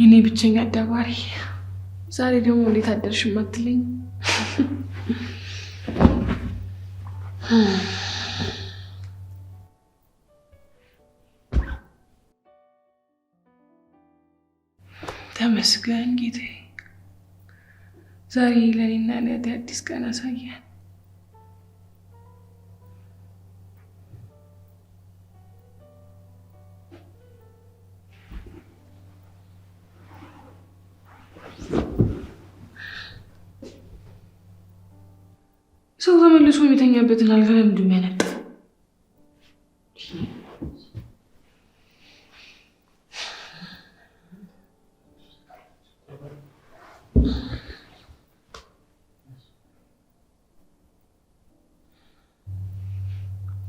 የኔ ብቸኛ አዳባሪ ዛሬ ደግሞ እንዴት አደርሽ ማትለኝ? ተመስገን ጌታዬ፣ ዛሬ ለኔና ለእህቴ አዲስ ቀን አሳየን። ሰው ተመልሶ የሚተኛበትን አልጋ ለምንድን ነው የሚያነጥፈው?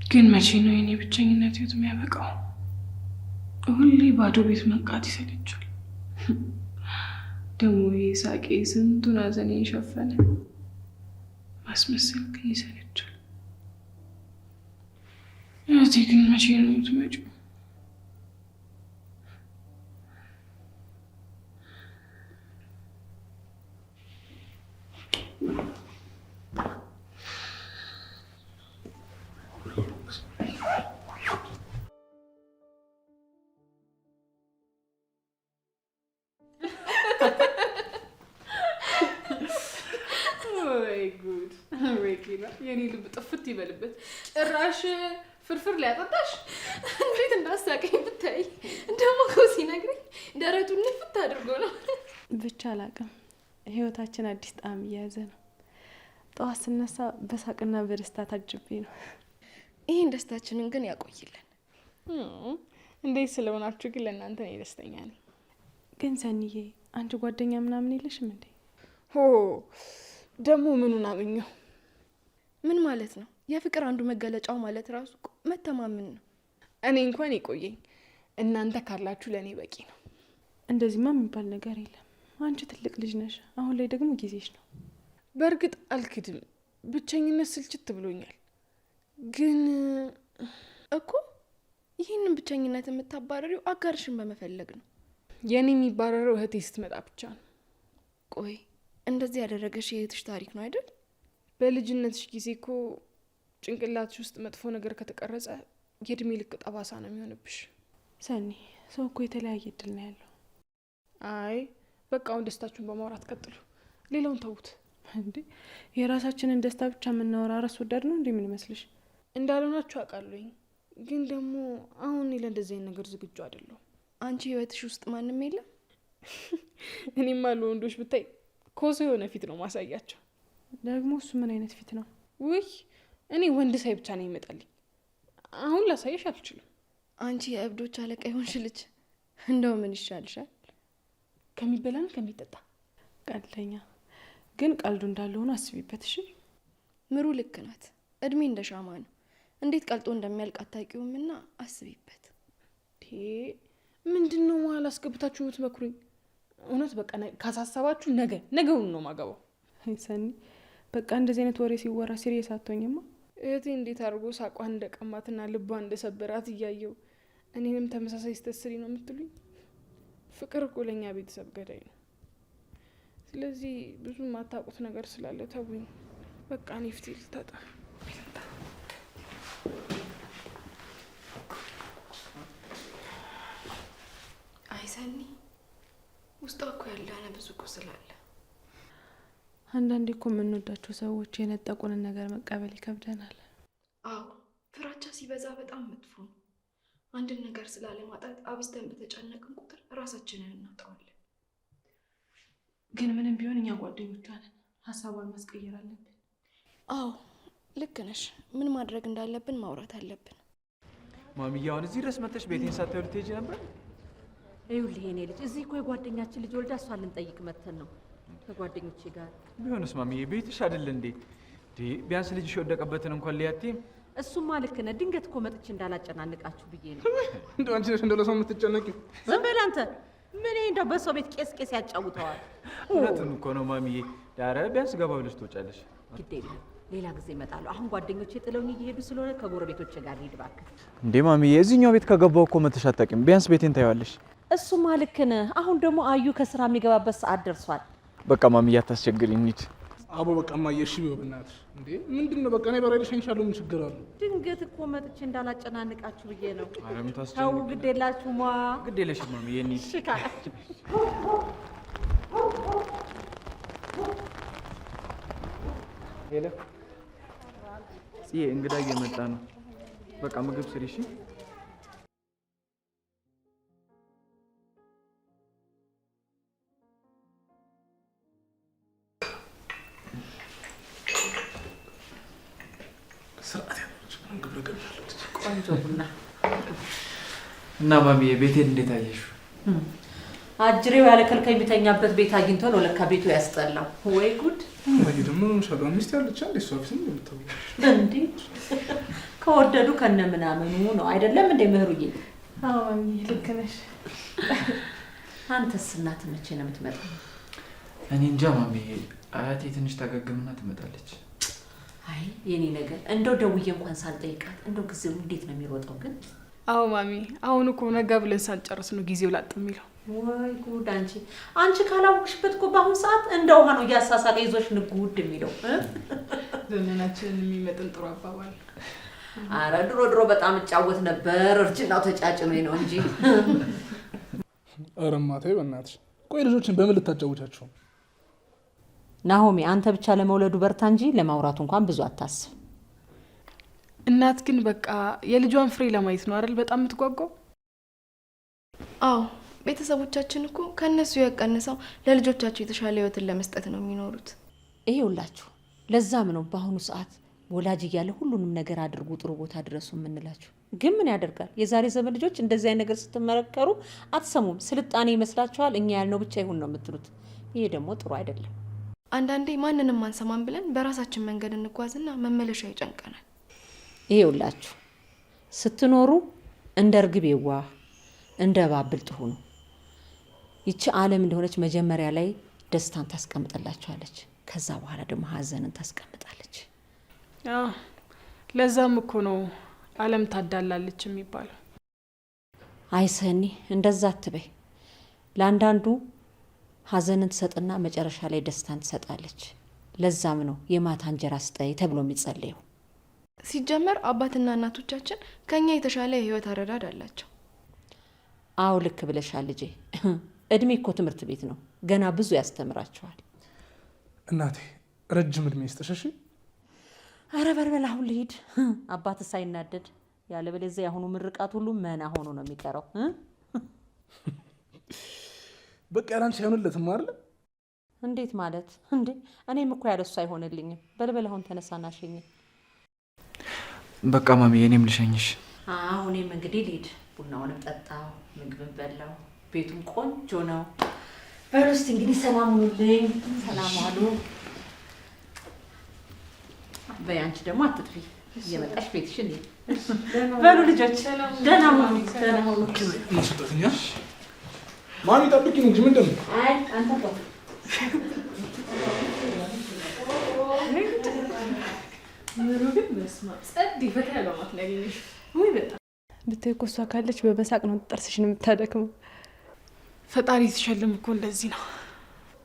ግን መቼ ነው የኔ ብቸኝነት ህይወት የሚያበቃው? ሁሌ ባዶ ቤት መንቃት ይሰለቻል። ደግሞ ሳቄ ስንቱን ሐዘኔ የሸፈነ ማስመሰል ግን ይሰለቻል። እህቴ ግን መቼ ነው የምትመጪው? የኔ ልብ ጥፍት ይበልበት። ጭራሽ ፍርፍር ሊያጠጣሽ እንዴት እንዳሳቀኝ ብታይ። ደግሞ እኮ ሲነግረኝ ደረቱን ንፍት አድርጎ ነው። ብቻ አላውቅም፣ ህይወታችን አዲስ ጣዕም እየያዘ ነው። ጠዋት ስነሳ በሳቅና በደስታ ታጅቤ ነው። ይህን ደስታችንን ግን ያቆይልን። እንዴት ስለሆናችሁ ግን ለእናንተ ነው ደስተኛ ነኝ። ግን ሰኒዬ፣ አንቺ ጓደኛ ምናምን የለሽም እንዴ? ደግሞ ምኑን አገኘው? ምን ማለት ነው? የፍቅር አንዱ መገለጫው ማለት ራሱ መተማመን ነው። እኔ እንኳን ይቆየኝ፣ እናንተ ካላችሁ ለእኔ በቂ ነው። እንደዚህማ የሚባል ነገር የለም። አንቺ ትልቅ ልጅ ነሽ፣ አሁን ላይ ደግሞ ጊዜሽ ነው። በእርግጥ አልክድም፣ ብቸኝነት ስልችት ብሎኛል። ግን እኮ ይህንን ብቸኝነት የምታባረሪው አጋርሽን በመፈለግ ነው። የኔ የሚባረረው እህቴ ስትመጣ ብቻ ነው። ቆይ እንደዚህ ያደረገሽ የእህትሽ ታሪክ ነው አይደል? በልጅነትሽ ጊዜ እኮ ጭንቅላትሽ ውስጥ መጥፎ ነገር ከተቀረጸ የእድሜ ልክ ጠባሳ ነው የሚሆንብሽ። ሰኒ፣ ሰው እኮ የተለያየ እድል ነው ያለው። አይ በቃ አሁን ደስታችሁን በማውራት ቀጥሉ፣ ሌላውን ተዉት። እንዴ የራሳችንን ደስታ ብቻ የምናወራ ራስ ወዳድ ነው እንዴ? ምን ይመስልሽ? እንዳልሆናችሁ አውቃለሁኝ፣ ግን ደግሞ አሁን ለእንደዚህ አይነት ነገር ዝግጁ አይደለሁ። አንቺ ህይወትሽ ውስጥ ማንም የለም? እኔማ ለወንዶች ብታይ ኮሶ የሆነ ፊት ነው ማሳያቸው። ደግሞ እሱ ምን አይነት ፊት ነው? ውይ እኔ ወንድ ሳይ ብቻ ነው ይመጣልኝ። አሁን ላሳየሽ አልችልም። አንቺ የእብዶች አለቃ ይሆንሽ ልጅ፣ እንደው ምን ይሻልሻል? ከሚበላን ከሚጠጣ። ቀልደኛ። ግን ቀልዱ እንዳለ ሆኖ አስቢበት እሺ። ምሩ ልክ ናት። እድሜ እንደ ሻማ ነው፣ እንዴት ቀልጦ እንደሚያልቅ አታውቂውምና አስቢበት። ምንድነው መሀል አስገብታችሁ የምትመክሩኝ? እውነት በቃ ካሳሰባችሁ ነገውን ነው ማገባው። ሰኒ በቃ እንደዚህ አይነት ወሬ ሲወራ ሲሪየስ አትሆኝማ። እህቴ እንዴት አድርጎ ሳቋን እንደቀማትና ልቧን እንደሰበራት እያየው እኔንም ተመሳሳይ ስተስሪ ነው የምትሉኝ? ፍቅር እኮ ለእኛ ቤተሰብ ገዳይ ነው። ስለዚህ ብዙ የማታውቁት ነገር ስላለ ተውኝ። በቃ እኔ ፊቴ ልታጠብ። አይ ሰኒ፣ ውስጧ እኮ ያለነ ብዙ ቁስል አለ። አንዳንዴ እኮ የምንወዳቸው ሰዎች የነጠቁንን ነገር መቀበል ይከብደናል። አዎ ፍራቻ ሲበዛ በጣም መጥፎ ነው። አንድን ነገር ስላለማጣት አብዝተን በተጨነቅን ቁጥር ራሳችንን እናጣዋለን። ግን ምንም ቢሆን እኛ ጓደኞቿ ነን፣ ሀሳቧን ማስቀየር አለብን። አዎ ልክ ነሽ። ምን ማድረግ እንዳለብን ማውራት አለብን። ማሚዬ አሁን እዚህ ድረስ መጥተሽ ቤቴን ሳታዩ ልትሄጂ ነበር? ይኸውልህ የኔ ልጅ፣ እዚህ እኮ የጓደኛችን ልጅ ወልዳ እሷን ልንጠይቅ መተን ነው ከጓደኞቼ ጋር። ቢሆንስ ማሚዬ ቤትሽ አይደል እንዴ? ቢያንስ ልጅሽ የወደቀበትን እንኳን ሊያቴም። እሱማ ልክ ነህ። ድንገት እኮ መጥቼ እንዳላጨናንቃችሁ ብዬ ነው። እንደው አንቺ ነሽ እንደው ለሰው የምትጨነቂው? ዝም በል አንተ። ምን እንደው በሰው ቤት ቄስ ያጫውተዋል። እውነቱን እኮ ነው ማሚዬ። ዳረ ቢያንስ ገባ ብለሽ ትወጫለሽ። ግድ የለም ሌላ ጊዜ እመጣለሁ። አሁን ጓደኞቼ ጥለውኝ እየሄዱ ስለሆነ ከጎረቤቶቼ ጋር ልሂድ እባክህ። እንዴ ማሚዬ፣ እዚህኛው ቤት ከገባው እኮ መተሽ አታውቂም። ቢያንስ ቤቴን ታይዋለሽ። እሱማ ልክ ነህ። አሁን ደግሞ አዩ ከስራ የሚገባበት ሰዓት ደርሷል። በቃ ማሚዬ አታስቸግሪኝ እንሂድ። አቦ በቃ እማዬ እሺ ቢሆን በእናትሽ እንዴ ምንድነው? በቃ እኔ በራይልሽ እንሻለው ምን ችግር አለው? ድንገት እኮ መጥቼ እንዳላጨናንቃችሁ ብዬ ነው። ኧረ ምን ታስጨንቂ? ተው ግድ የላችሁማ። ግድ የለሽም ማሚዬ እንሂድ። እሺ ካላችሁ ሄሎ ጽዬ፣ እንግዳ እየመጣ ነው። በቃ ምግብ ስሪ እሺ። ቆንጆ ቡና እና ማሚዬ ቤቴን እንዴት አየሽው? አጅሬው ያለ ከልካይ የሚተኛበት ቤት አግኝቶ ነው ለካ ቤቱ ያስጠላው። ወይ ጉድ! ወይ ደግሞ ሻለው ሚስት ያለች አንዴ ሶፊስም እንደምታውቁ እንዴ ከወደዱ ከነ ምናምኑ ነው አይደለም እንዴ ምህሩዬ? አዎ ማሚዬ ልክ ነሽ። አንተስ እናት መቼ ነው የምትመጣው? እኔ እንጃ ማሚዬ፣ አያቴ ትንሽ ታገግምና ትመጣለች። አይ የኔ ነገር እንደው ደውዬ እንኳን ሳልጠይቃት እንደው ጊዜው እንዴት ነው የሚሮጠው ግን? አዎ ማሚ፣ አሁን እኮ ነገ ብለን ሳንጨርስ ነው ጊዜው ላጥ የሚለው። ወይ ጉድ! አንቺ ካላወቅሽበት እኮ በአሁኑ ሰዓት እንደ ውሃ ነው እያሳሳቀ ይዞሽ ንጉድ የሚለው። ዘመናችንን የሚመጥን ጥሩ አባባል። አረ ድሮ በጣም እጫወት ነበር፣ እርጅናው ተጫጭኖኝ ነው እንጂ። ኧረ እማዬ በእናትሽ ቆይ ልጆችን በምን ልታጫውቻቸው? ናሆሜ አንተ ብቻ ለመውለዱ በርታ እንጂ ለማውራቱ እንኳን ብዙ አታስብ። እናት ግን በቃ የልጇን ፍሬ ለማየት ነው አይደል በጣም የምትጓጓው? አዎ ቤተሰቦቻችን እኮ ከነሱ ያቀነሰው ለልጆቻቸው የተሻለ ህይወትን ለመስጠት ነው የሚኖሩት። ይሄውላችሁ ለዛም ነው በአሁኑ ሰዓት ወላጅ እያለ ሁሉንም ነገር አድርጉ ጥሩ ቦታ ድረሱ የምንላችሁ። ግን ምን ያደርጋል የዛሬ ዘመን ልጆች እንደዚህ አይነት ነገር ስትመረከሩ አትሰሙም። ስልጣኔ ይመስላችኋል፣ እኛ ያልነው ብቻ ይሁን ነው የምትሉት። ይሄ ደግሞ ጥሩ አይደለም። አንዳንዴ ማንንም አንሰማም ብለን በራሳችን መንገድ እንጓዝና መመለሻ ይጨንቀናል። ይሄውላችሁ ስትኖሩ እንደ እርግብ የዋህ እንደ እባብ ብልጥ ሁኑ። ይቺ ዓለም እንደሆነች መጀመሪያ ላይ ደስታን ታስቀምጥላችኋለች፣ ከዛ በኋላ ደግሞ ሀዘንን ታስቀምጣለች። ለዛም እኮ ነው ዓለም ታዳላለች የሚባለው። አይሰኒ እንደዛ አትበይ። ለአንዳንዱ ሀዘንን ትሰጥና መጨረሻ ላይ ደስታን ትሰጣለች። ለዛም ነው የማታ እንጀራ ስጠይ ተብሎ የሚጸለየው። ሲጀመር አባትና እናቶቻችን ከኛ የተሻለ የህይወት አረዳድ አላቸው። አዎ ልክ ብለሻል ልጄ። እድሜ እኮ ትምህርት ቤት ነው፣ ገና ብዙ ያስተምራችኋል። እናቴ ረጅም እድሜ ይስጥሽ። አረ በርበል አሁን ልሂድ። አባት ሳይናደድ ያለበለዚያ ያሁኑ ምርቃት ሁሉ መና ሆኖ ነው የሚቀረው። በቃ ያላንቺ አይሆንለትም አይደል? እንዴት ማለት እንዴ? እኔም እኮ ያለሱ አይሆንልኝም። በልበል አሁን ተነሳና ሸኝ። በቃ ማሚ እኔም ልሸኝሽ። አሁንም እንግዲህ ልሂድ። ቡናውንም ጠጣው፣ ምግብን በላው፣ ቤቱም ቆንጆ ነው። በሉ እስቲ እንግዲህ ሰላም ሁኑልኝ። ሰላም ዋሉ። በይ አንቺ ደግሞ አትጥፊ፣ እየመጣሽ ቤትሽን በሉ ልጆች። ደህና ሁኑ፣ ደህና ሁኑ። ማስወጣትኛ ማሚ ጠብቂኝ እንጂ ምንድን ነው? አይ አንተ ቆይ ምሩ ግን መስማ ጸድ ፈታ ያለው ማለት ነው ያገኘሽ። ወይ በጣም ብታይ እኮ እሷ ካለች በመሳቅ ነው ጥርስሽን የምታደክመው። ፈጣሪ ሲሸልም እኮ እንደዚህ ነው።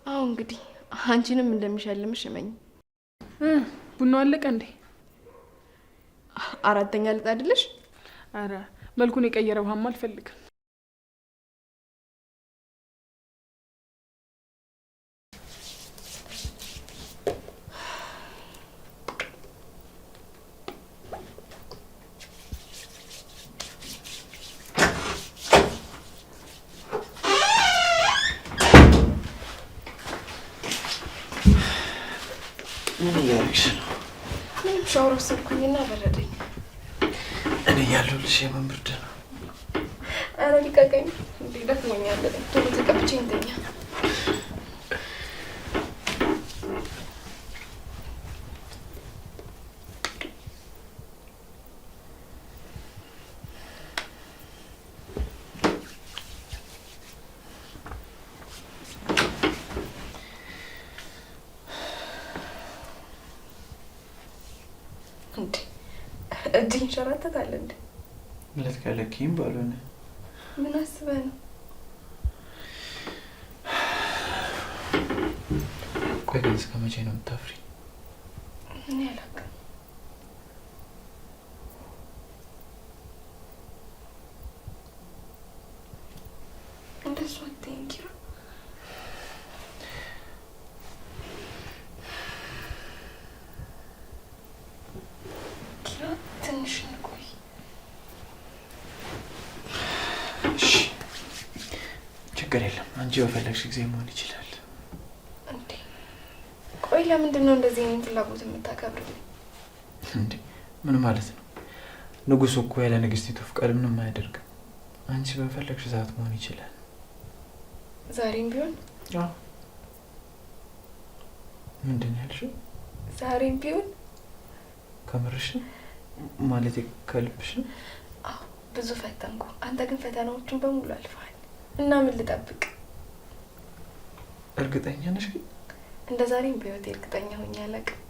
አዎ እንግዲህ አንቺንም እንደሚሸልምሽ እመኝ። ቡናው አለቀ እንዴ? አራተኛ ልጣድልሽ? አረ መልኩን የቀየረ ውሃማ አልፈልግም። ምን እያደረግሽ ነው? ምንም ሻወር ወሰድኩኝና በረደኝ። እኔ ያለሁልሽ የምን ብርድ ነው? ኧረ ሊቀቀኝ እንዴ! ደክሞኛል። ቶሎ ተቀብቼ እንተኛ። እጅ ይንሸራተታል እንዴ? ልትከለኪም ባልሆነ ምን አስበህ ነው? ቆይ ግን እስከ መቼ ነው የምታፍሪ? እኔ አላውቅም። እንደሱ አትይኝ ኪራ። ኪራ ትንሽ እንቆይ። እሺ ችግር የለም። አንቺ በፈለግሽ ጊዜ መሆን ይችላል። እንዴ ቆይ ለምንድን ነው እንደዚህ እኔን ፍላጎት የምታከብርልኝ? እንዴ ምን ማለት ነው? ንጉሱ እኮ ያለ ንግስቲቱ ፍቃድ ምንም አያደርግም። አንቺ በፈለግሽ ሰዓት መሆን ይችላል። ዛሬም ቢሆን? አዎ። ምንድን ነው ያልሽው? ዛሬም ቢሆን? ከምርሽ ማለት ከልብሽ? አዎ ብዙ ፈተንኩ። አንተ ግን ፈተናዎቹን በሙሉ አልፈሃል እና ምን ልጠብቅ? እርግጠኛ ነሽ ግን? እንደ ዛሬም በህይወቴ እርግጠኛ ሆኜ አላውቅም።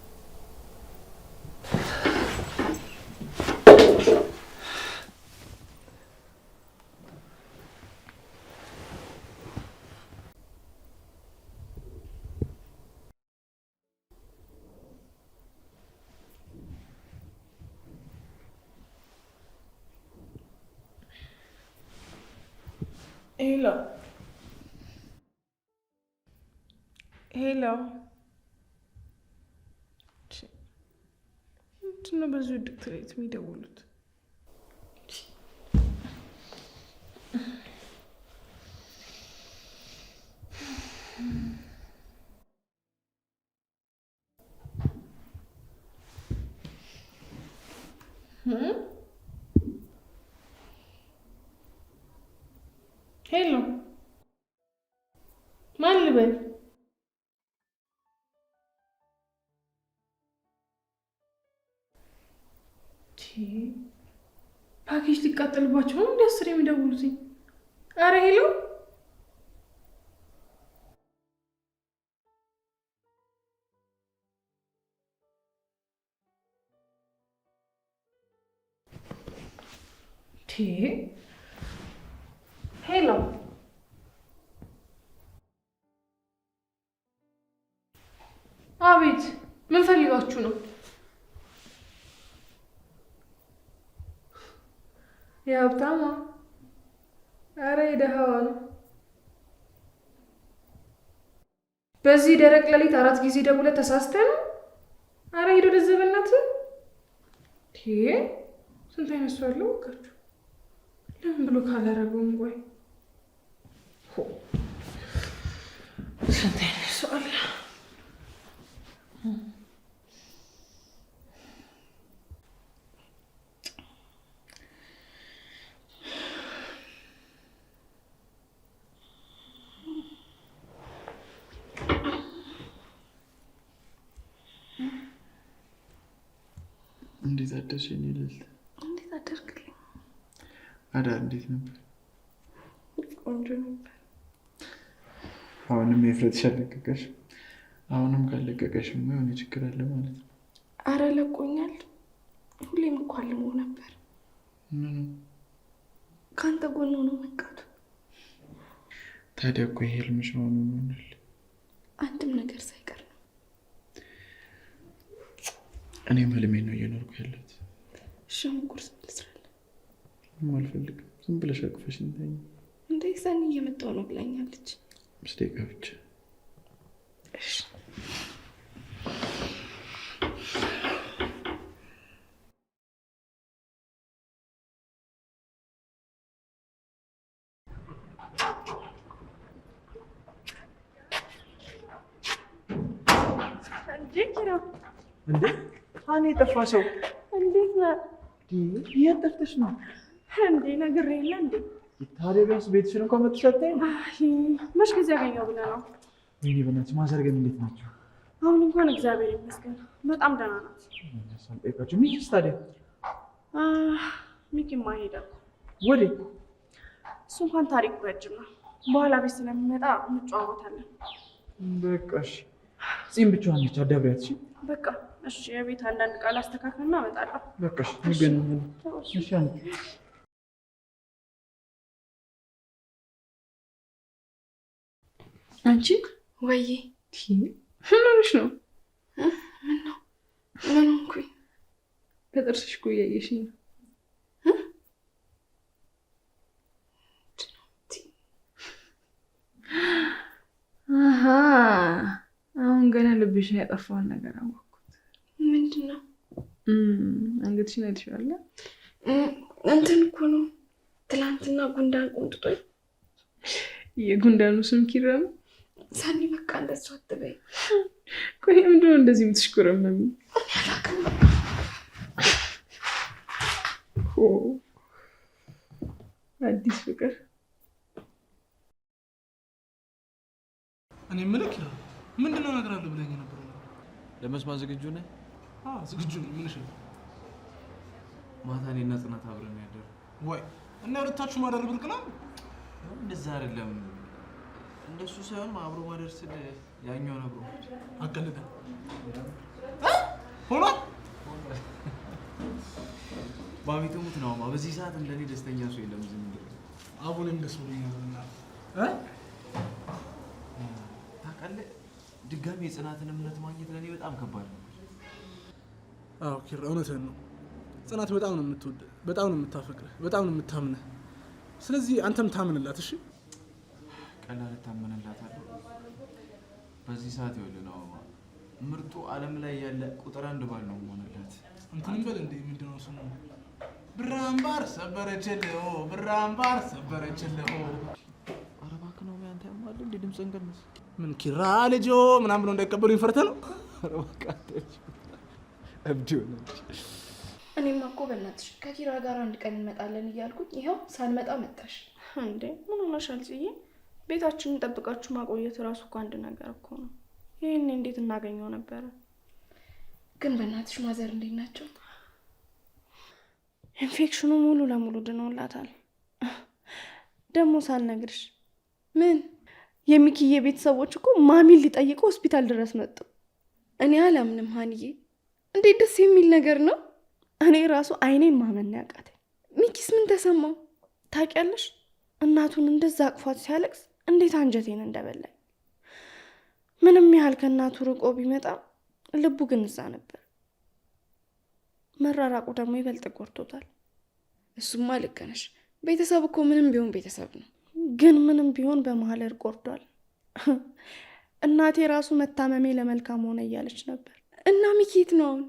ሄሎ ሄሎ፣ ምንድን ነው በዚህ ውድቅት ሌሊት የሚደውሉት? ሄሎ ማን ልበል? ፓኬጅ ሊቃጠልባቸው ነው እንዲ 10 የሚደውሉትኝ? አረ ሄሎ ሄሎ አቤት፣ ምን ፈልጋችሁ ነው? የሀብታማ? አረ የደሃዋ ነው። በዚህ ደረቅ ሌሊት 4 ጊዜ ደውለህ ተሳስተህ ነው? አረ ሄዶ ወደዚያ በእናትህ። ስንት አይነት ሰው አለው ወቃችሁ። ለምን ብሎ ካላረገውም ቆይ ስንት አይነት ሰው አለ። እንዴት አደርሽ የኔ ልዕልት? እንዴት አደርክልኝ? አዳር እንዴት ነበር? ቆንጆ ነበር። አሁንም የፍረትሽ አለቀቀሽም? አሁንም ካለቀቀሽም የሆነ ችግር አለ ማለት ነው። አረ ለቆኛል። ሁሌም እኮ አልሞ ነበር። ምኑ? ከአንተ ጎን ሆኖ መንቃቱ። ታዲያ እኮ ይሄ ህልምሽ ሆኖ ይሆናል። አንድም ነገር ሳይቀር ነው። እኔም ህልሜን ነው እየኖርኩ ያለሁት። እሺም ቁርስ ልስራለን? አልፈልግም። ዝም ብለሽ አቅፈሽ እንተኝ። እንደ ሰኒ እየመጣሁ ነው ብላኛለች። 5 ደቂቃ ብቻ። እሺ እንዴ አኔ የጠፋ ሰው እንዴት ነህ? የት ጠፍተሽ ነው እንዴ? ነግሬህ የለ እንዴ? ታዲያ ቢያንስ ቤትሽን እንኳን መጥተሽ አታይም? መች ጊዜ ያገኘው ብለህ ነው? ወይኔ በእናትሽ ማዘር ግን እንዴት ናቸው? አሁን እንኳን እግዚአብሔር ይመስገን በጣም ደህና ናት። ሳልጠይቃቸው ሚኪስ ታዲያ? ሚኪማ ሄደ። ወዴት? እሱ እንኳን ታሪኩ ረጅም ነው። በኋላ ቤት ስለሚመጣ እንጨዋወታለን። በቃ እሺ። ጺም ብቻዋን ነች፣ አዳብሪያት። እሺ በቃ እሺ። የቤት አንዳንድ ቃል አስተካክልና እመጣለሁ። በቃ እሺ። እንገናኛለን። እሺ አንቺ ወይዬ ምን ሆነሽ ነው? ምን ነው? ምን ሆንኩኝ? በጥርስሽ እኮ እያየሽኝ ነው። አሀ አሁን ገና ልብሽን ያጠፋውን ነገር አወቅኩት። ምንድን ነው? አንገትሽን አይተሽዋል? እንትን እኮ ነው ትላንትና ጉንዳን ቆንጥጦኝ። የጉንዳኑ ስም ኪራ ነው? ሳኒ በቃ እንደሱ አትበይ። ቆይ ምንድን ነው እንደዚህ የምትሽኮረመሚ? አላውቅም። አዲስ ፍቅር። እኔ የምልህ ኪራ ምንድን ነው ነገር አለ ብለኸኝ ነበር? ለመስማት ዝግጁ ነህ? ዝግጁ ነኝ። ምን እሺ? ማታ እኔና ጽናት አብረን ያደር ወይ እና ሁለታችሁ ማደር ብርቅ ነው? እንደዛ አይደለም። እንደሱ ሳይሆን አብሮ ማደር ስል ያኛውን አብሮ አቀልደ ሆኗል። ባቢቱ ሙት ነው። በዚህ ሰዓት እንደኔ ደስተኛ ሰው የለም። ዝም ብሎ አቡንም ደስ ብሎኛል። ታውቃለህ፣ ድጋሚ የጽናትን እምነት ማግኘት ለኔ በጣም ከባድ ነው። አዎ ኪራ እውነትህን ነው። ጽናት በጣም ነው የምትወድ፣ በጣም ነው የምታፈቅርህ፣ በጣም ነው የምታምንህ። ስለዚህ አንተም ታምንላት። እሺ ቀላል ታምንላታለህ። በዚህ ሰዓት ይኸውልህ ነው ምርጡ ዓለም ላይ ያለ ቁጥር 1 ባል ነው ሆነላት። እንትንም በል እንዴ ምንድን ነው ስሙ? ብራምባር ሰበረችልህ፣ ብራምባር ሰበረችልህ። ኧረ እባክህ ነው ያንተ ያማል እንዴ? ድምፅህን ቀንስ። ምን ኪራ ልጆ ምናምን ብለው እንዳይቀበሉኝ ፈርተህ ነው? ኧረ እባክህ እብድ ሆነች። እኔማ እኮ በእናትሽ ከኪራ ጋር አንድ ቀን እንመጣለን እያልኩኝ ይኸው ሳንመጣ መጣሽ። እንዴ ምን ሆነሻል ጽዬ? ቤታችንን ጠብቃችሁ ማቆየት እራሱ እኮ አንድ ነገር እኮ ነው። ይህን እንዴት እናገኘው ነበረ? ግን በእናትሽ ማዘር እንዴት ናቸው? ኢንፌክሽኑ ሙሉ ለሙሉ ድኖላታል። ደግሞ ሳልነግርሽ ምን የሚኪዬ ቤተሰቦች እኮ ማሚን ሊጠይቁ ሆስፒታል ድረስ መጡ። እኔ አላምንም ሀንዬ፣ እንዴት ደስ የሚል ነገር ነው። እኔ ራሱ አይኔን ማመን ያቃተኝ። ሚኪስ ምን ተሰማው ታውቂያለሽ? እናቱን እንደዛ አቅፏት ሲያለቅስ እንዴት አንጀቴን እንደበላኝ። ምንም ያህል ከእናቱ ርቆ ቢመጣ ልቡ ግን እዛ ነበር። መራራቁ ደግሞ ይበልጥ ጎድቶታል። እሱማ ልክ ነሽ። ቤተሰብ እኮ ምንም ቢሆን ቤተሰብ ነው። ግን ምንም ቢሆን በመሀል እርቅ ወርዷል። እናቴ ራሱ መታመሜ ለመልካም ሆነ እያለች ነበር። እና ሚኪት ነው አሁን?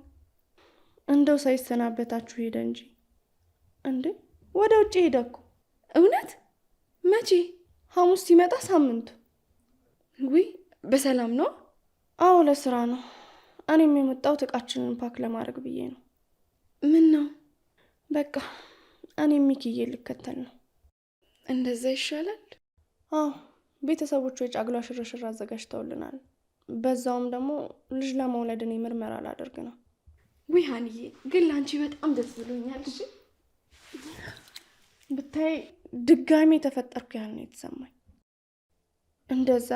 እንደው ሳይሰናበታችሁ ሄደ እንጂ። እንዴ ወደ ውጭ ሄደ እኮ። እውነት? መቼ? ሐሙስ ሲመጣ ሳምንቱ። ውይ በሰላም ነው? አዎ ለስራ ነው። እኔም የመጣሁት እቃችንን ፓክ ለማድረግ ብዬ ነው። ምን ነው? በቃ እኔም ሚኪዬ ልከተል ነው። እንደዛ ይሻላል። አዎ ቤተሰቦቹ የጫግሏ ሽርሽር አዘጋጅተውልናል። በዛውም ደግሞ ልጅ ለመውለድ እኔ ምርመራ ላደርግ ነው። ውይ ሀንዬ ግን ለአንቺ በጣም ደስ ብሎኛል። እሺ ብታይ ድጋሚ የተፈጠርኩ ያህል ነው የተሰማኝ። እንደዛ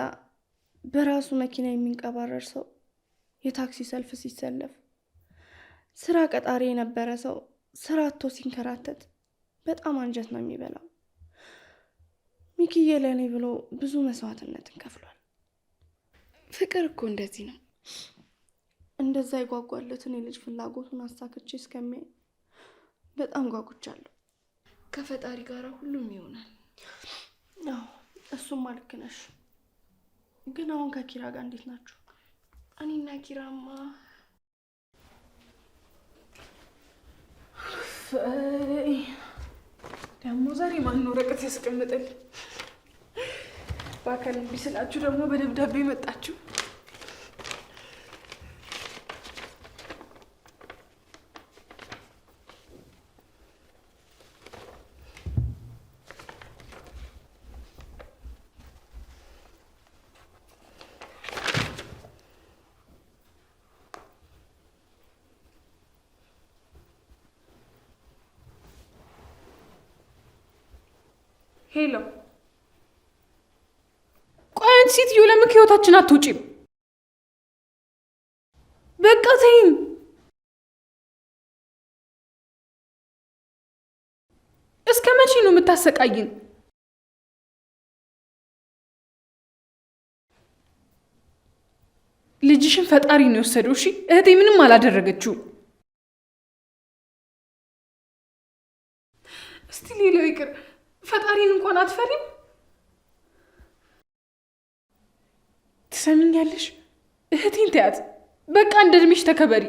በራሱ መኪና የሚንቀባረር ሰው የታክሲ ሰልፍ ሲሰለፍ፣ ስራ ቀጣሪ የነበረ ሰው ስራ አጥቶ ሲንከራተት በጣም አንጀት ነው የሚበላው። ሚኪዬ ለእኔ ብሎ ብዙ መስዋዕትነትን ከፍሏል። ፍቅር እኮ እንደዚህ ነው። እንደዛ የጓጓለትን የልጅ ፍላጎቱን አሳክቼ እስከሚያይ በጣም ጓጉቻለሁ። ከፈጣሪ ጋር ሁሉም ይሆናል። አዎ እሱማ ልክ ነሽ። ግን አሁን ከኪራ ጋር እንዴት ናችሁ? እኔና ኪራማ ደግሞ ዛሬ ማን ወረቀት ያስቀምጥል? በአካል እምቢ ስላችሁ ደግሞ በደብዳቤ መጣችሁ። ሄሎ፣ ቆይ አንቺ ሴትዮ ለምን ከህይወታችን አትውጪም? በቃ ተይኝ። እስከ መቼ ነው የምታሰቃይን? ልጅሽን ፈጣሪ ነው የወሰደው። እሺ እህቴ ምንም አላደረገችው። እስቲ ሌላው ይቅር፣ ፈጣሪን እንኳን አትፈሪም? ትሰሚኛለሽ? እህቴን ተያት። በቃ እንደ እድሜሽ ተከበሪ።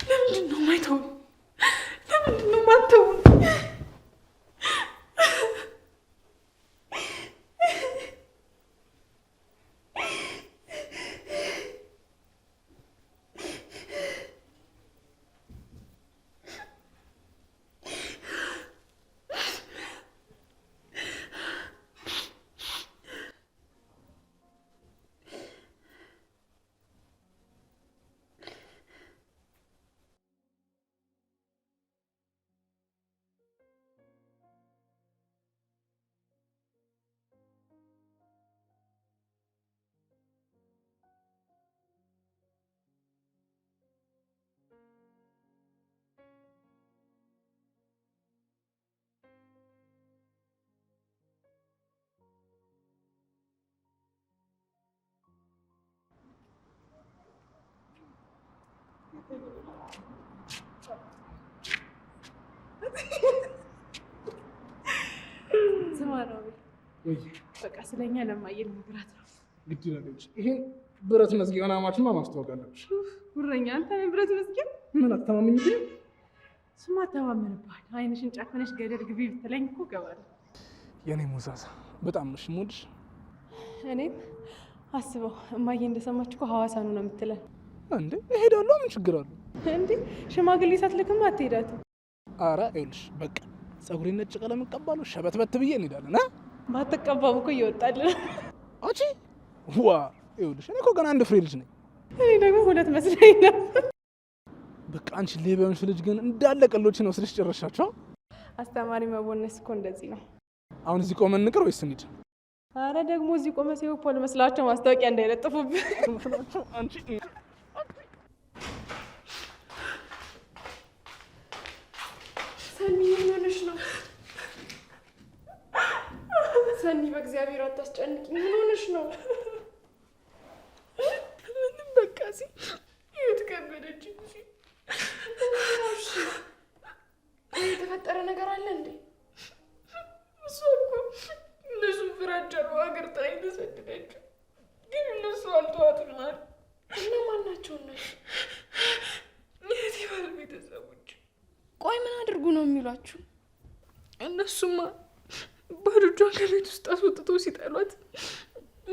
ለምንድን ነው ማይተው? ለምንድን ነው ማተው? ስማ ነው በቃ ስለኛ ለማየት ነግራት ነው ግድ ይላል። ይሄ ብረት መዝጊያውን አማችማ ማስተዋወቅ አለብሽ። ጉረኛ አንተ ነህ ብረት መዝጊያ። ምን አትተማመኝብኝ? ስማ ተማመንብሃል። አይንሽን ጨፍነሽ ገደል ግቢ ብትለኝ እኮ እገባለሁ። የኔ ሙዛዛ በጣም ነሽ የምወድሽ። እኔም አስበው እማዬ እንደሰማች እኮ ሐዋሳ ነው የምትለን። እንዴ እሄዳለሁ፣ ምን ችግር አለው? እንዴ ሽማግሌ ሳትልክማ አትሄዳትም? አረ ይኸውልሽ በቃ ፀጉሬን ነጭ ቀለም እቀባለሁ፣ ሸበትበት ብዬ እንሄዳለን። ባትቀባም እኮ እየወጣልን አቺ ዋ ይኸውልሽ እኔ እኮ ገና አንድ ፍሬ ልጅ ነኝ። እኔ ደግሞ ሁለት መስለኝ ነው። በቃ አንቺ ሌባውንሽ ልጅ ግን እንዳለ ቀሎችን ወስደሽ ጨረሻቸው። አስተማሪ መቦነስ እኮ እንደዚህ ነው። አሁን እዚህ ቆመን እንቅር ወይስ እንሂድ? አረ ደግሞ እዚህ ቆመ ሲው ፖል መስላቸው ማስታወቂያ እንዳይለጥፉብህ። አንቺ ሰኒ ምን ሆነሽ ነው? ሰኒ በእግዚአብሔር አታስጨንቂ። ምን ሆነሽ ነው? ምንም በቃ ህይወት ከበደች እንጂ። የተፈጠረ ነገር አለ እንዴ? እሱ እኮ እነሱ ፍራቻ ነው ሀገር ጣይ ተሰደደችው፣ ግን እነሱ አልተዋትም አሉ። እና ማን ናቸው እነሱ? የእህቴ ባል ቤተሰቦች። ቆይ ምን አድርጉ ነው የሚሏችሁ? እነሱማ ባዶ እጇን ከቤት ውስጥ አስወጥተው ሲጠሏት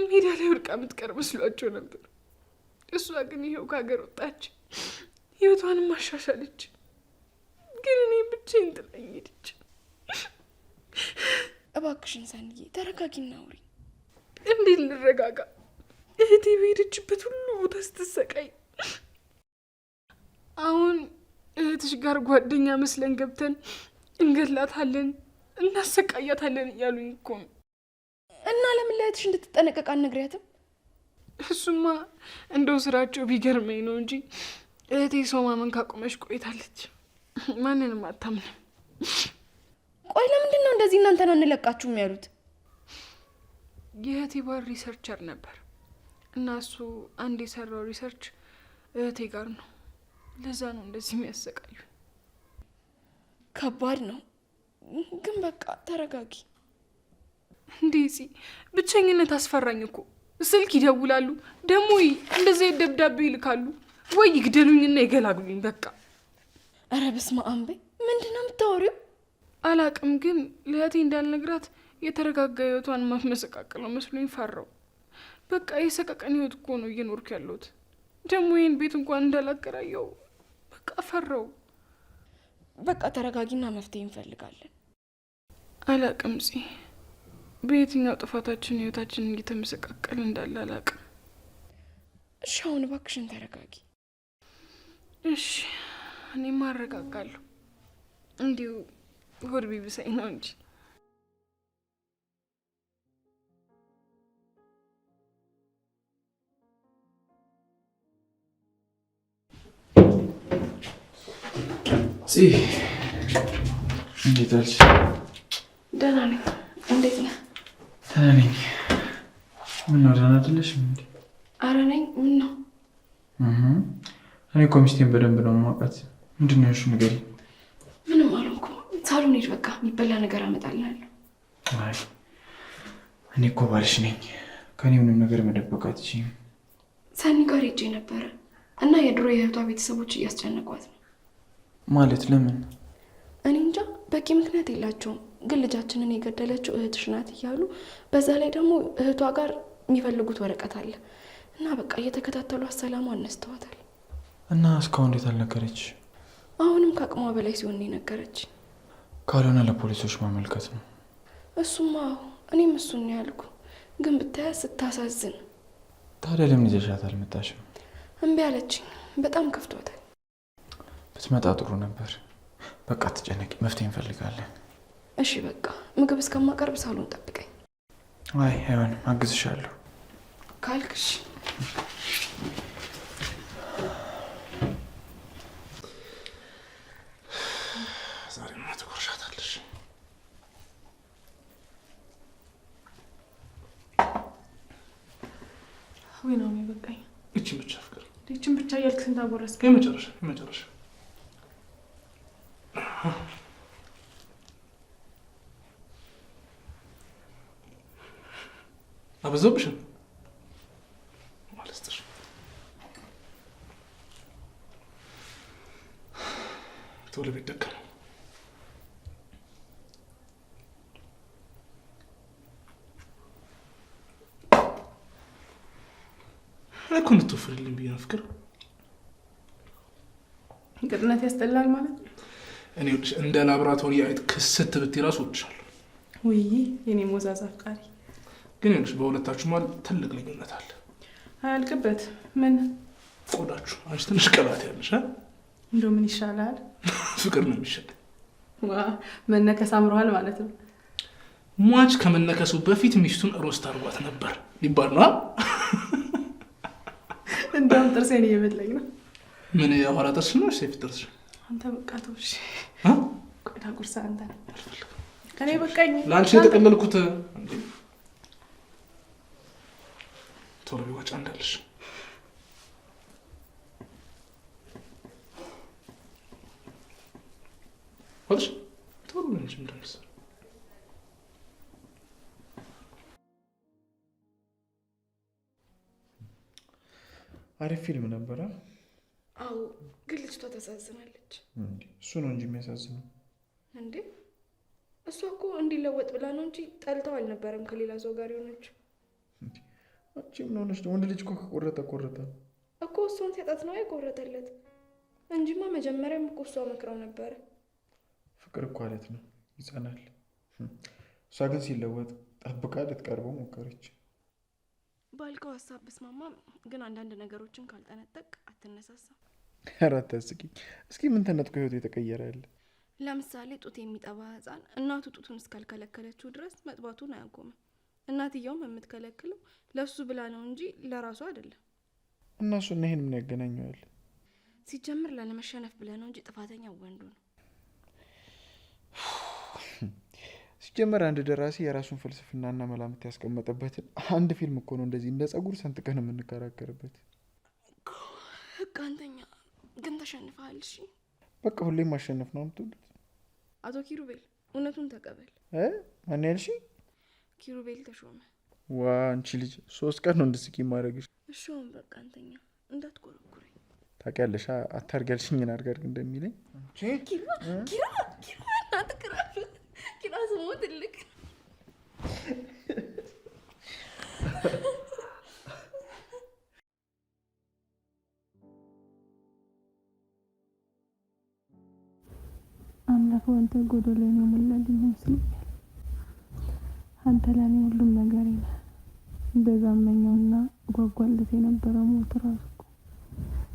ሜዳ ላይ ወድቃ የምትቀር መስሏቸው ነበር። እሷ ግን ይኸው ከሀገር ወጣች፣ ህይወቷንም አሻሻለች። ግን እኔ ብቻዬን ጥላኝ ሄደች። እባክሽን ሰንዬ ተረጋጊና አውሪ። እንዴት ልረጋጋ? እህቴ በሄደችበት ሁሉ ቦታ ስትሰቃይ፣ አሁን እህትሽ ጋር ጓደኛ መስለን ገብተን እንገላታለን፣ እናሰቃያታለን እያሉኝ እኮ ነው። እና ለምን ለእህትሽ እንድትጠነቀቅ አልነግሪያትም? እሱማ እንደው ስራቸው ቢገርመኝ ነው እንጂ እህቴ ሰው ማመን ካቆመች ቆይታለች። ማንንም አታምንም። ቆይ ለምንድን ነው እንደዚህ እናንተ ነው እንለቃችሁም ያሉት? የእህቴ ባል ሪሰርቸር ነበር እና እሱ አንድ የሰራው ሪሰርች እህቴ ጋር ነው። ለዛ ነው እንደዚህ የሚያሰቃዩ። ከባድ ነው ግን በቃ ተረጋጊ። እንዴዚ ብቸኝነት አስፈራኝ እኮ። ስልክ ይደውላሉ ደግሞ እንደዚህ ደብዳቤ ይልካሉ፣ ወይ ይግደሉኝና ይገላግሉኝ በቃ። አረ በስመ አብ በይ። ምንድን ነው የምታወሪው? አላቅም፣ ግን ለእህቴ እንዳልነግራት የተረጋጋ ህይወቷን ማስመሰቃቀለው መስሎኝ ፈራው። በቃ የሰቀቀን ህይወት እኮ ነው እየኖርኩ ያለሁት። ደግሞ ይህን ቤት እንኳን እንዳላከራየው በቃ ፈራው። በቃ ተረጋጊና መፍትሄ እንፈልጋለን። አላቅም በየትኛው ጥፋታችን ህይወታችን እየተመሰቃቀል እንዳለ አላቅም። እሺ አሁን እባክሽን ተረጋጊ። እሺ እኔማ አረጋጋለሁ። እንዲሁ ሆድ ቢብሰኝ ነው እንጂ። እንዴት አልሽ? ደህና ነኝ። እንዴት ነህ? ደህና ነኝ። ምነው ደህና አይደለሽም እንዴ? ኧረ ነኝ። ምን ነው? እኔ እኮ ሚስቴን በደንብ ነው የማውቃት። ምንድን ነው ያልሽው? ንገሪኝ። ምንም አልሆንኩም። ሳሎን ሂድ፣ በቃ የሚበላ ነገር አመጣልሃለሁ። አይ እኔ እኮ ባልሽ ነኝ። ከኔ ምንም ነገር መደበቅ አትችይም። ሰኒ ጋር ሄጄ ነበረ እና የድሮ የእህቷ ቤተሰቦች እያስጨነቋት ነው። ማለት ለምን? እኔ እንጃ፣ በቂ ምክንያት የላቸውም። ግን ልጃችንን የገደለችው እህትሽ ናት እያሉ፣ በዛ ላይ ደግሞ እህቷ ጋር የሚፈልጉት ወረቀት አለ እና በቃ እየተከታተሉ ሰላሟ አነስተዋታል። እና እስካሁን እንዴት አልነገረች? አሁንም ከአቅሟ በላይ ሲሆን ነገረች። ካልሆነ ለፖሊሶች ማመልከት ነው። እሱማ እኔም እሱን ነው ያልኩ። ግን ብታያት ስታሳዝን። ታዲያ ለምን ይዘሻት አልመጣሽም? እምቢ አለችኝ። በጣም ከፍቷታል። ብትመጣ ጥሩ ነበር። በቃ አትጨነቂ፣ መፍትሄ እንፈልጋለን። እሺ በቃ ምግብ እስከማቀርብ ሳሎን ጠብቀኝ። አይ አይሆንም፣ አግዝሻለሁ ካልክሽ። ዛሬማ ትጎርሻታለሽ። ወይ ነው የሚበቃኝ። እቺን ብቻ ፍቅር፣ እቺን ብቻ እያልክ ስንት አጎረስክ? የመጨረሻ አበዛብሽም ማለስትሽ። ቶሎ ቤት ደከመ። እኮ እንድትወፍርልኝ ብዬ ነው ፍቅር። ቅጥነት ያስጠላል ማለት ነው። እኔ እንደ ላብራቶሪ አይት ክስት ብትይ እራሱ እወድሻለሁ። ውይ የኔ ሞዛዛ አፍቃሪ። ግን ይኸውልሽ በሁለታችሁ መሀል ትልቅ ልዩነት አለ። አያልቅበት። ምን? ቆዳችሁ። አንቺ ትንሽ ቀላት ያለሽ እንደው ምን ይሻላል? ፍቅር ነው የሚሻል። ዋ መነከስ አምሮሃል ማለት ነው። ሟች ከመነከሱ በፊት ሚስቱን ሮስት አድርጓት ነበር ሊባል ነው። እንደውም ጥርሴን እየበላኝ ነው። ምን የኋላ ጥርስ ነው ሴፍ ጥርስ? አንተ በቃ ተውሽ። ቆዳ ቁርሳ አንተ እኔ በቃኝ። ለአንቺ የተቀለልኩት እንዴ ቶሎ ቢወጫ እንዳለሽ ወጥሽ ቶሎ እንጂ እንዳልሽ። አሪፍ ፊልም ነበረ። አዎ ግን ልጅቷ ታሳዝናለች። እሱ ነው እንጂ የሚያሳዝነው። እንዴ እሷ እኮ እንዲለወጥ ብላ ነው እንጂ ጠልተው አልነበረም ከሌላ ሰው ጋር የሆነችው። አንቺ ምን ሆነሽ ነው? ወንድ ልጅ እኮ ከቆረጠ ቆረጠ እኮ። እሷን ሲያጣት ነው የቆረጠለት እንጂማ መጀመሪያም እኮ እሷ መክረው ነበረ። ፍቅር እኮ አለት ነው፣ ይጸናል። እሷ ግን ሲለወጥ ጠብቃ ልትቀርበው ሞከረች። ባልከው ሀሳብ ብስማማም ግን አንዳንድ ነገሮችን ካልጠነጠቅ አትነሳሳም። ኧረ አታስቂኝ። እስኪ ምን ተነጥቆ ህይወት የተቀየረ ያለ? ለምሳሌ ጡት የሚጠባ ህፃን እናቱ ጡቱን እስካልከለከለችው ድረስ መጥባቱን አያቆምም። እናትየውም የምትከለክለው ለሱ ብላ ነው እንጂ ለራሱ አይደለም። እና እሱና ይሄን ምን ያገናኘዋል? ሲጀምር ላለመሸነፍ ብለህ ነው እንጂ ጥፋተኛ ወንዱ ነው። ሲጀመር አንድ ደራሲ የራሱን ፍልስፍናና መላምት ያስቀመጠበትን አንድ ፊልም እኮ ነው እንደዚህ እንደ ጸጉር ሰንጥቀን የምንከራከርበት። ህግ አንተኛ ግን ተሸንፈሃል። እሺ በቃ ሁሌም ማሸነፍ ነው የምትወዱት። አቶ ኪሩቤል እውነቱን ተቀበል። ማን ያልሽ? ኪሩቤል ተሾመ። ዋ አንቺ ልጅ 3 ቀን ነው እንድስቂ ማድረግሽ። እሺ አሁን በቃ አንተኛ እንዳትቆረቁረኝ። ታውቂያለሽ አታርጊ ያልሽኝን አድርግ እንደሚለኝ። ኪራ እናትክራሹ ኪራ ስሙ ትልቅ አምላክ አንተ ጎዶሎ ነው ሙላልኝ ይመስለኛል። አንተ ለኔ ሁሉም ነገር ነህ። እንደዛ መኛውና ጓጓለት የነበረው ሞት ራሱ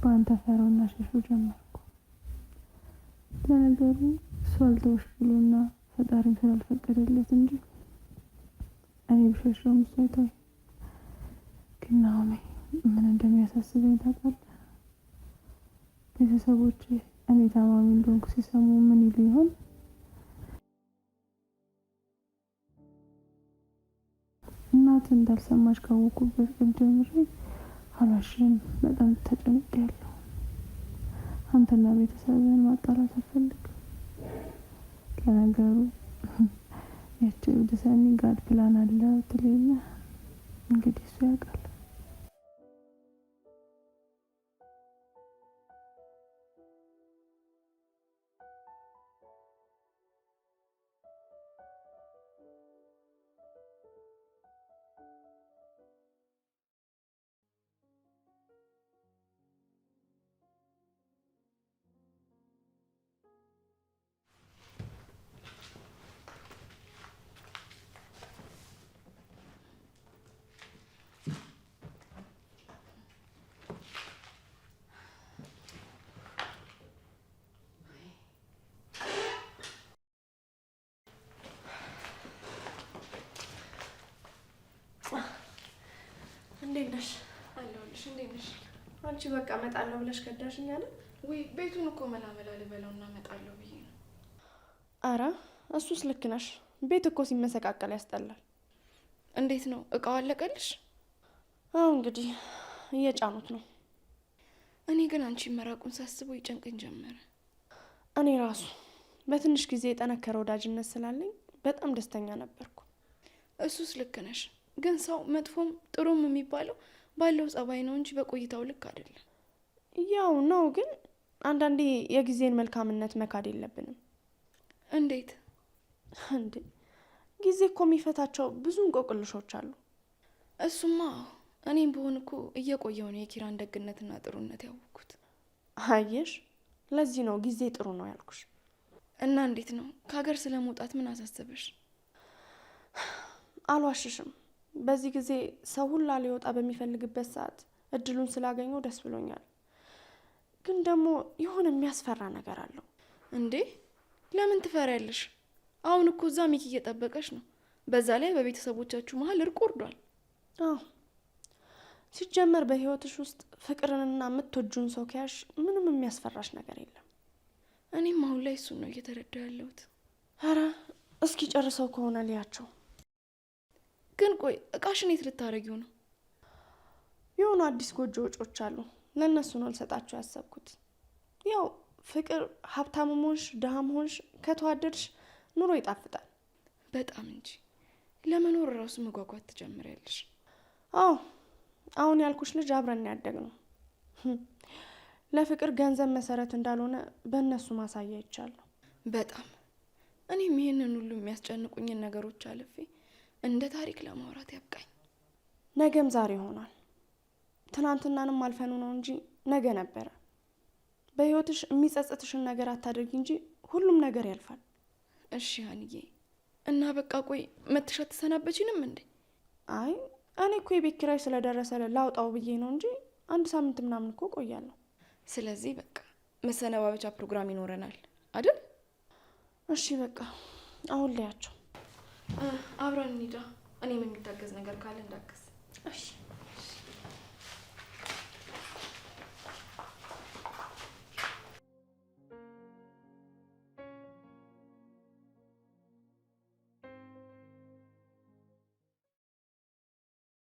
በአንተ ፈራውና ሸሹ ጀመርኩ። ለነገሩ እሱ አልተውሽ ብሎና ፈጣሪም ስላልፈቀደለት እንጂ እኔ ብሸሸውም እሱ አይተወኝ። ግን አሁን ምን እንደሚያሳስበኝ ታውቃለህ? ቤተሰቦቼ እኔ ታማሚ እንደሆንኩ ሲሰሙ ምን ይሉ ይሆን? ጽናት እንዳልሰማሽ ካወኩበት ቀን ጀምሬ አላሽም በጣም ተጨንቄያለሁ። አንተና ቤተሰብህን ማጣላት አልፈልግም። ለነገሩ ያቺ እብድ ሰኒ ጋድ ፕላን አለ ትለኛ። እንግዲህ እሱ ያውቃል። እንዴት ነሽ? አለሁልሽ። እንዴት ነሽ? አንቺ በቃ እመጣለሁ ብለሽ ከዳሽኝ አይደል? ወይ ቤቱን እኮ መላመላ ልበለውና እመጣለሁ ብዬ ነው። አረ እሱስ ልክ ነሽ። ቤት እኮ ሲመሰቃቀል ያስጠላል። እንዴት ነው እቃው አለቀልሽ? አዎ እንግዲህ እየጫኑት ነው። እኔ ግን አንቺ መራቁን ሳስበው ይጨንቀኝ ጀመረ። እኔ ራሱ በትንሽ ጊዜ የጠነከረ ወዳጅነት ስላለኝ በጣም ደስተኛ ነበርኩ። እሱስ ልክ ነሽ። ግን ሰው መጥፎም ጥሩም የሚባለው ባለው ጸባይ ነው እንጂ በቆይታው ልክ አይደለም። ያው ነው፣ ግን አንዳንዴ የጊዜን መልካምነት መካድ የለብንም። እንዴት እንዴ? ጊዜ እኮ የሚፈታቸው ብዙ እንቆቅልሾች አሉ። እሱማ እኔም በሆን እኮ እየቆየው ነው የኪራን ደግነትና ጥሩነት ያወቅኩት። አየሽ፣ ለዚህ ነው ጊዜ ጥሩ ነው ያልኩሽ። እና እንዴት ነው ከሀገር ስለመውጣት ምን አሳሰበሽ? አልዋሽሽም፣ በዚህ ጊዜ ሰው ሁላ ሊወጣ በሚፈልግበት ሰዓት እድሉን ስላገኘው ደስ ብሎኛል። ግን ደግሞ የሆነ የሚያስፈራ ነገር አለው። እንዴ ለምን ትፈሪያለሽ? አሁን እኮ እዛ ሚኪ እየጠበቀሽ ነው። በዛ ላይ በቤተሰቦቻችሁ መሀል እርቅ ወርዷል። አዎ ሲጀመር በህይወትሽ ውስጥ ፍቅርንና የምትወጁን ሰው ከያሽ ምንም የሚያስፈራሽ ነገር የለም። እኔም አሁን ላይ እሱን ነው እየተረዳሁ ያለሁት። አረ እስኪ ጨርሰው ከሆነ ሊያቸው። ግን ቆይ እቃሽን የት ልታረጊው ነው? የሆኑ አዲስ ጎጆ ወጮች አሉ፣ ለእነሱ ነው ልሰጣቸው ያሰብኩት። ያው ፍቅር ሀብታምም ሆንሽ ድሃም ሆንሽ ከተዋደድሽ ኑሮ ይጣፍጣል በጣም እንጂ። ለመኖር ራሱ መጓጓት ትጀምሪያለሽ። አዎ አሁን ያልኩሽ ልጅ አብረን ያደግነው። ለፍቅር ገንዘብ መሰረት እንዳልሆነ በእነሱ ማሳያ ይቻለሁ። በጣም እኔም ይህንን ሁሉ የሚያስጨንቁኝን ነገሮች አልፌ እንደ ታሪክ ለማውራት ያብቃኝ። ነገም ዛሬ ይሆናል። ትናንትናንም አልፈኑ ነው እንጂ ነገ ነበረ። በህይወትሽ የሚጸጽትሽን ነገር አታድርጊ እንጂ ሁሉም ነገር ያልፋል። እሺ ሀንዬ፣ እና በቃ ቆይ መተሽ አትሰናበችንም እንዴ? አይ እኔ እኮ የቤት ኪራይ ስለደረሰ ላውጣው ብዬ ነው እንጂ 1 ሳምንት ምናምን እኮ ቆያለሁ። ስለዚህ በቃ መሰነባበቻ ፕሮግራም ይኖረናል አይደል? እሺ በቃ አሁን ላያቸው። አብረን እንሂዳ። እኔም የሚታገዝ ነገር ካለ እንዳገዝ። እሺ